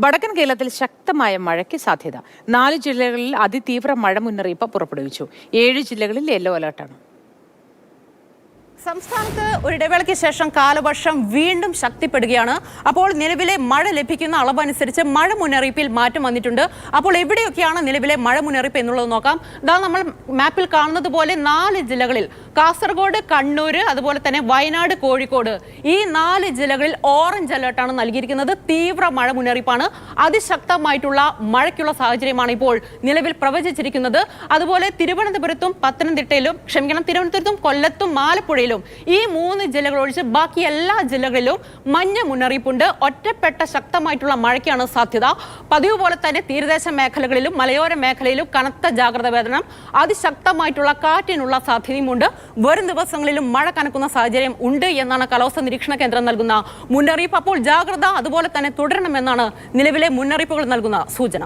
വടക്കൻ കേരളത്തിൽ ശക്തമായ മഴയ്ക്ക് സാധ്യത. 4 ജില്ലകളിൽ അതിതീവ്ര മഴ മുന്നറിയിപ്പ് പുറപ്പെടുവിച്ചു. 7 ജില്ലകളിൽ യെല്ലോ അലർട്ടാണ്. സംസ്ഥാനത്ത് ഒരിടവേളയ്ക്ക് ശേഷം കാലവർഷം വീണ്ടും ശക്തിപ്പെടുകയാണ്. അപ്പോൾ നിലവിലെ മഴ ലഭിക്കുന്ന അളവനുസരിച്ച് മഴ മുന്നറിയിപ്പിൽ മാറ്റം വന്നിട്ടുണ്ട്. അപ്പോൾ എവിടെയൊക്കെയാണ് നിലവിലെ മഴ മുന്നറിയിപ്പ് എന്നുള്ളത് നോക്കാം. ഇതാ നമ്മൾ മാപ്പിൽ കാണുന്നത് പോലെ 4 ജില്ലകളിൽ കാസർഗോഡ്, കണ്ണൂർ, അതുപോലെ തന്നെ വയനാട്, കോഴിക്കോട് ഈ 4 ജില്ലകളിൽ ഓറഞ്ച് അലർട്ടാണ് നൽകിയിരിക്കുന്നത്. തീവ്ര മഴ മുന്നറിയിപ്പാണ്. അതിശക്തമായിട്ടുള്ള മഴയ്ക്കുള്ള സാഹചര്യമാണ് ഇപ്പോൾ നിലവിൽ പ്രവചിച്ചിരിക്കുന്നത്. അതുപോലെ തിരുവനന്തപുരത്തും തിരുവനന്തപുരത്തും കൊല്ലത്തും ആലപ്പുഴയിലും ഈ 3 ജില്ലകൾ ഒഴിച്ച് ബാക്കി എല്ലാ ജില്ലകളിലും മഞ്ഞ മുന്നറിയിപ്പുണ്ട്. ഒറ്റപ്പെട്ട ശക്തമായിട്ടുള്ള മഴയ്ക്കാണ് സാധ്യത. പതിവ് പോലെ തന്നെ തീരദേശ മേഖലകളിലും മലയോര മേഖലയിലും കനത്ത ജാഗ്രത വേതനം. അതിശക്തമായിട്ടുള്ള കാറ്റിനുള്ള സാധ്യതയുമുണ്ട്. വരും ദിവസങ്ങളിലും മഴ കനക്കുന്ന സാഹചര്യം ഉണ്ട് എന്നാണ് കാലാവസ്ഥാ നിരീക്ഷണ കേന്ദ്രം നൽകുന്ന മുന്നറിയിപ്പ്. അപ്പോൾ ജാഗ്രത അതുപോലെ തന്നെ തുടരണമെന്നാണ് നിലവിലെ മുന്നറിയിപ്പുകൾ നൽകുന്ന സൂചന.